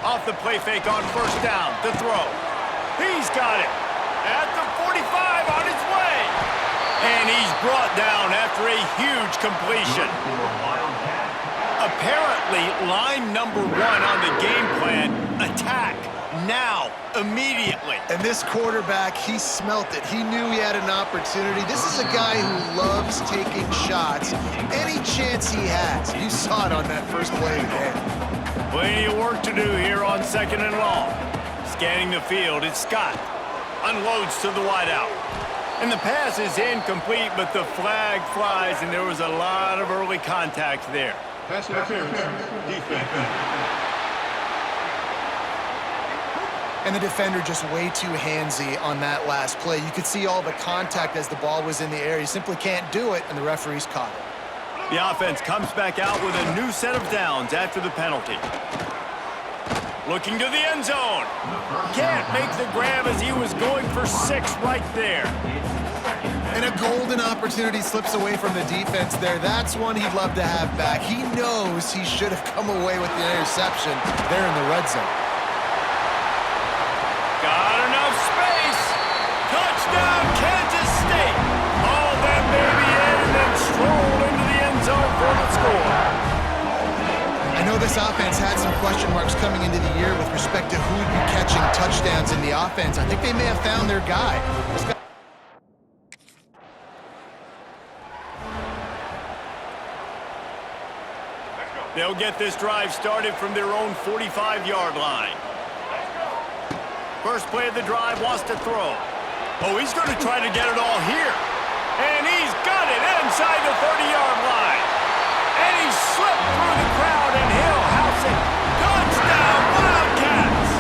Off the play fake on first down. To throw. He's got it. At the 45 on his way. And he's brought down after a huge completion. Apparently, line number 1 on the game plan, attack. Now, immediately. And this quarterback, he smelt it. He knew he had an opportunity. This is a guy who loves taking shots any chance he has. You saw it on that first play today. Plenty of work to do here on 2nd and long. Scanning the field, it's Scott. Unloads to the wideout. And the pass is incomplete, but the flag flies, and there was a lot of early contact there. Pass interference, defense. And the defender just way too handsy on that last play. You could see all the contact as the ball was in the air. He simply can't do it, and the referee's caught it. The offense comes back out with a new set of downs after the penalty. Looking to the end zone. Can't make the grab as he was going for 6 right there. And a golden opportunity slips away from the defense there. That's one he'd love to have back. He knows he should have come away with the interception there in the red zone. Got enough space. Touchdown, Kansas State. All that baby in and then strolled into the end zone for the score. I know this offense had some question marks coming into the year with respect to who would be catching touchdowns in the offense. I think they may have found their guy. They'll get this drive started from their own 45-yard line. First play of the drive, wants to throw. Oh, he's going to try to get it all here. And he's got it inside the 30-yard line. And he slipped through the crowd, and he'll house it. Touchdown, Wildcats!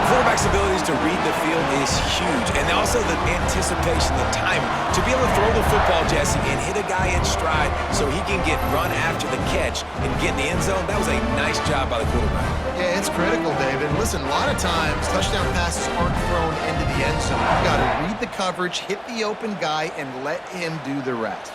Quarterback's abilities to read the field is huge, and also the anticipation, the timing. To be able to throw the football, Jesse, and hit a guy in stride so he can get run after the catch and get in the end zone, that was a nice job by the quarterback. Yeah, it's critical, David. Listen, a lot of times, touchdown passes aren't thrown into the end zone. You've got to read the coverage, hit the open guy, and let him do the rest.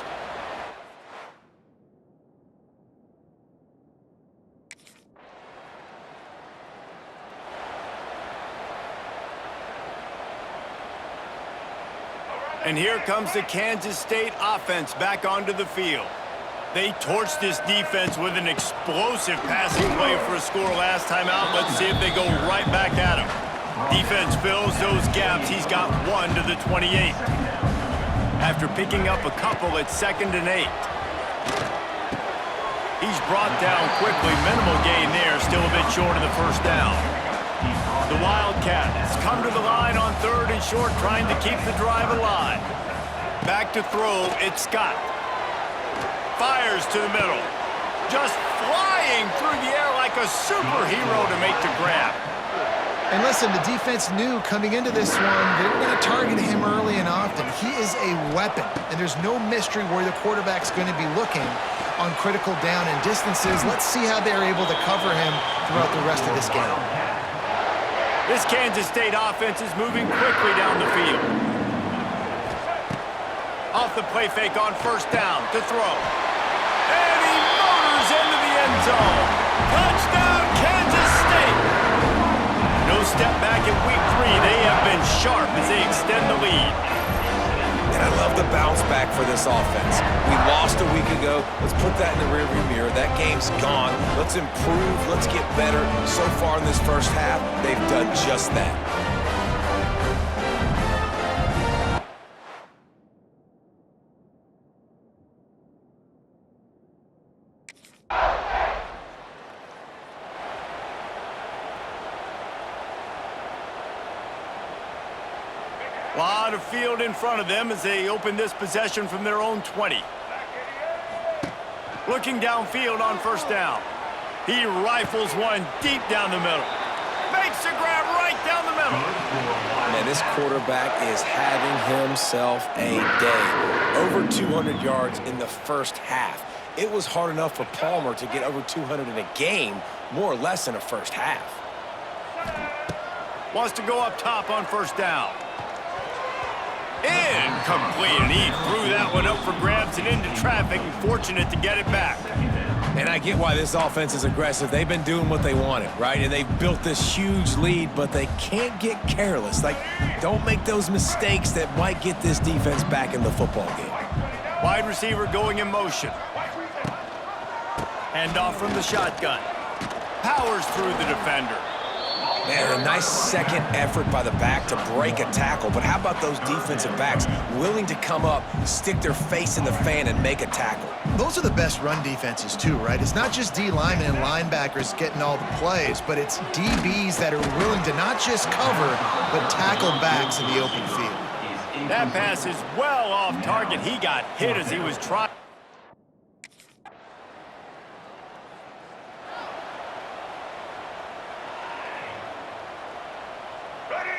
And here comes the Kansas State offense back onto the field. They torched this defense with an explosive passing play for a score last time out. Let's see if they go right back at him. Defense fills those gaps. He's got 1 to the 28. After picking up a couple at 2nd and 8. He's brought down quickly. Minimal gain there. Still a bit short of the first down. The Wildcats come to the line on 3rd and short, trying to keep the drive alive. Back to throw, it's Scott. Fires to the middle. Just flying through the air like a superhero to make the grab. And listen, the defense knew coming into this one, they were going to target him early and often. He is a weapon, and there's no mystery where the quarterback's going to be looking on critical down and distances. Let's see how they're able to cover him throughout the rest of this game. This Kansas State offense is moving quickly down the field. Off the play fake on first down to throw. And he motors into the end zone. Touchdown, Kansas State. No step back in week 3. They have been sharp as they extend the lead. And I love the bounce back for this offense. We lost a week ago. Let's put that in the rearview mirror. That game's gone. Let's improve. Let's get better. So far in this first half, they've done just that. A lot of field in front of them as they open this possession from their own 20. Looking downfield on first down. He rifles one deep down the middle. Makes a grab right down the middle. Man, this quarterback is having himself a day. Over 200 yards in the first half. It was hard enough for Palmer to get over 200 in a game, more or less in a first half. Wants to go up top on first down. Incomplete, and he threw that one up for grabs and into traffic, and fortunate to get it back. And I get why this offense is aggressive. They've been doing what they wanted, right? And they've built this huge lead, but they can't get careless. Like, don't make those mistakes that might get this defense back in the football game. Wide receiver going in motion. Hand off from the shotgun. Powers through the defender. Man, a nice second effort by the back to break a tackle. But how about those defensive backs willing to come up, stick their face in the fan, and make a tackle? Those are the best run defenses too, right? It's not just D linemen and linebackers getting all the plays, but it's DBs that are willing to not just cover, but tackle backs in the open field. That pass is well off target. He got hit as he was trying.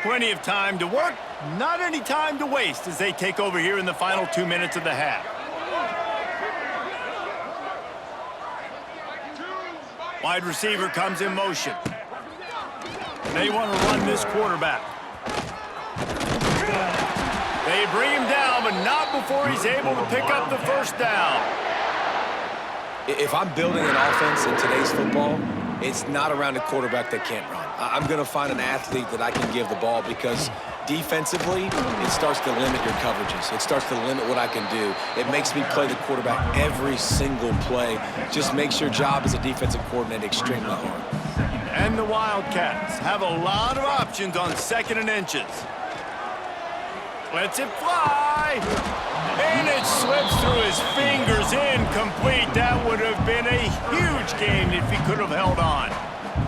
Plenty of time to work, not any time to waste as they take over here in the final 2 minutes of the half. Wide receiver comes in motion. They want to run this quarterback. They bring him down, but not before he's able to pick up the first down. If I'm building an offense in today's football, it's not around a quarterback that can't run. I'm going to find an athlete that I can give the ball because defensively, it starts to limit your coverages. It starts to limit what I can do. It makes me play the quarterback every single play. Just makes your job as a defensive coordinator extremely hard. And the Wildcats have a lot of options on 2nd and inches. Lets it fly. And it slips through his fingers, incomplete. That would have been a huge gain if he could have held on.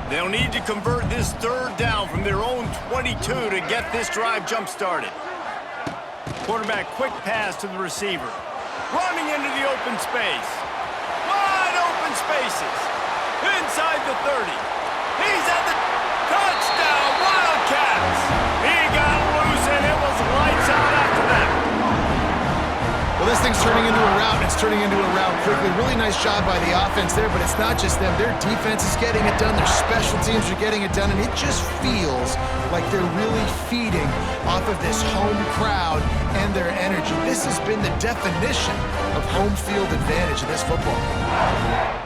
They'll need to convert this 3rd down from their own 22 to get this drive jump-started. Quarterback quick pass to the receiver. Running into the open space. Wide open spaces. Inside the 30. He's at the touchdown, Wildcats. He got loose and it was lights out after that. Well, this thing's turning into a rout, and it's turning into a rout quickly. Really nice job by the offense there, but it's not just them. Their defense is getting it done. Their special teams are getting it done, and it just feels like they're really feeding off of this home crowd and their energy. This has been the definition of home field advantage in this football game.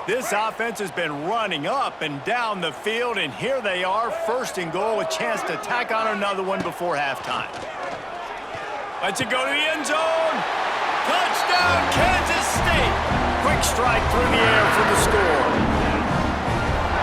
This offense has been running up and down the field, and here they are, 1st and goal, a chance to tack on another one before halftime. Lets it go to the end zone. Touchdown, Kansas State. Quick strike through the air for the score.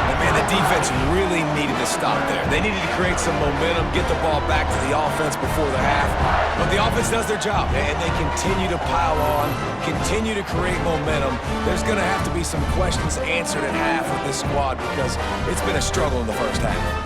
And man, the defense really needed to stop there. They needed to create some momentum, get the ball back to the offense before the half. But the offense does their job, and they continue to pile on, continue to create momentum. There's going to have to be some questions answered at half with this squad because it's been a struggle in the first half.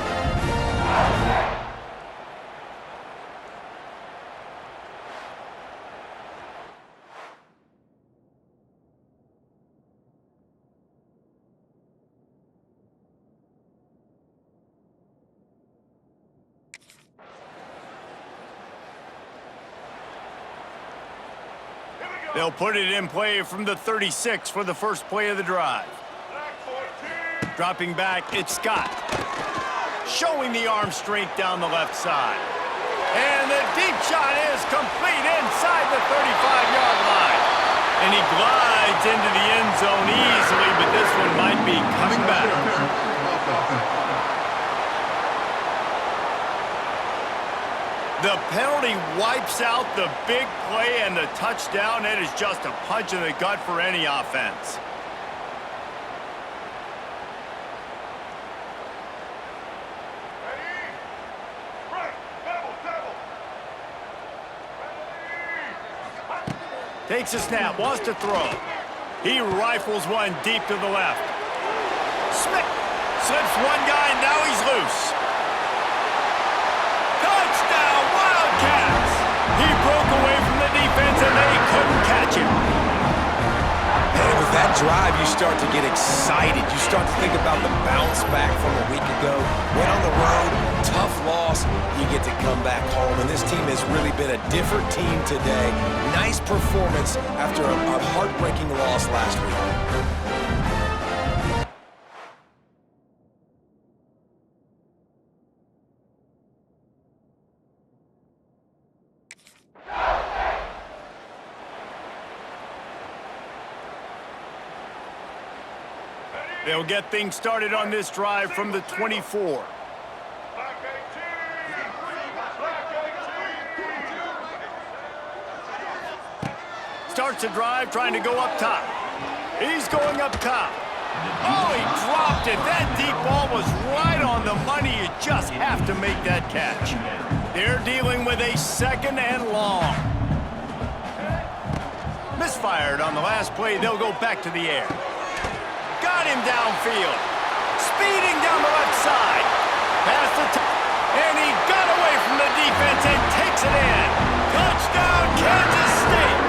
They'll put it in play from the 36 for the first play of the drive. Dropping back, it's Scott. Showing the arm strength down the left side. And the deep shot is complete inside the 35-yard line. And he glides into the end zone easily, but this one might be coming back. The penalty wipes out the big play and the touchdown. It is just a punch in the gut for any offense. Takes a snap, wants to throw. He rifles one deep to the left. Smith slips one guy, and now he's loose. Touchdown, Wildcats! He broke away from the defense, and they couldn't catch him. And with that drive, you start to get excited. You start to think about the bounce back from a week ago. Went on the road, tough loss. You get to come back home, and this team has really been a different team today. Nice performance after a heartbreaking loss last week. They'll get things started on this drive from the 24. Starts the drive trying to go up top. He's going up top. Oh, he dropped it. That deep ball was right on the money. You just have to make that catch. They're dealing with a 2nd and long. Misfired on the last play. They'll go back to the air. Got him downfield. Speeding down the left side. Past the top. And he got away from the defense and takes it in. Touchdown, Kansas State.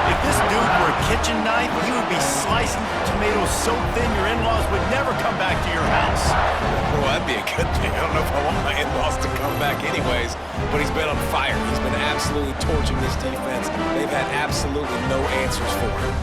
If this dude were a kitchen knife, he would be slicing tomatoes so thin your in-laws would never come back to your house. Well, that'd be a good thing. I don't know if I want my in-laws to come back anyways, but he's been on fire. He's been absolutely torching this defense. They've had absolutely no answers for him.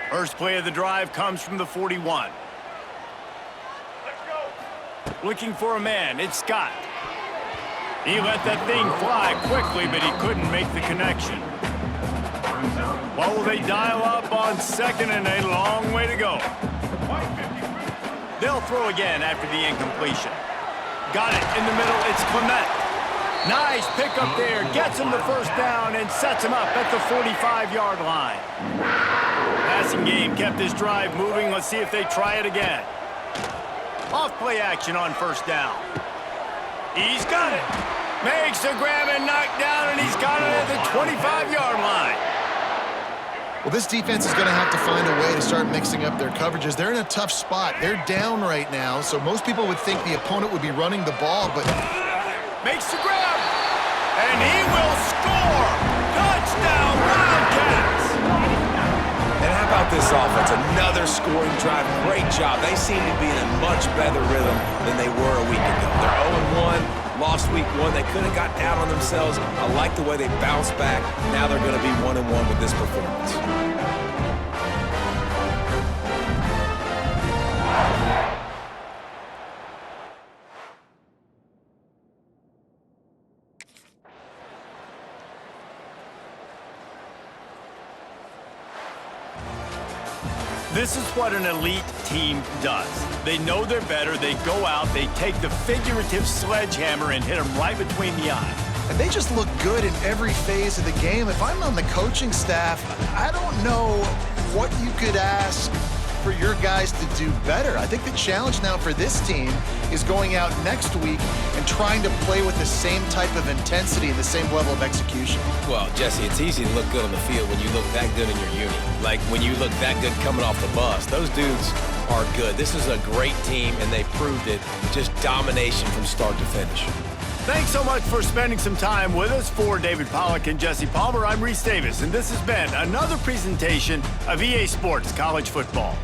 First play of the drive comes from the 41. Looking for a man, it's Scott. He let that thing fly quickly, but he couldn't make the connection. What will they dial up on 2nd and a long way to go? They'll throw again after the incompletion. Got it in the middle, it's Clement. Nice pickup there, gets him the first down and sets him up at the 45-yard line. Passing game kept this drive moving. Let's see if they try it again. Off play action on 1st down. He's got it. Makes the grab and knock down, and he's got it at the 25-yard line. Well, this defense is going to have to find a way to start mixing up their coverages. They're in a tough spot. They're down right now, so most people would think the opponent would be running the ball, but... Makes the grab, and he will score. Touchdown, Wildcats. And how about this offense? Another scoring drive. Great job. They seem to be in a much better rhythm than they were a week ago. They're 0-1. Lost week 1. They could have got down on themselves. I like the way they bounced back. Now they're going to be 1-1 with this performance. This is what an elite team does. They know they're better, they go out, they take the figurative sledgehammer and hit them right between the eyes. And they just look good in every phase of the game. If I'm on the coaching staff, I don't know what you could ask for your guys to do better. I think the challenge now for this team is going out next week and trying to play with the same type of intensity and the same level of execution. Well, Jesse, it's easy to look good on the field when you look that good in your unit. Like when you look that good coming off the bus. Those dudes are good. This is a great team, and they proved it. Just domination from start to finish. Thanks so much for spending some time with us. For David Pollack and Jesse Palmer, I'm Reese Davis, and this has been another presentation of EA Sports College Football.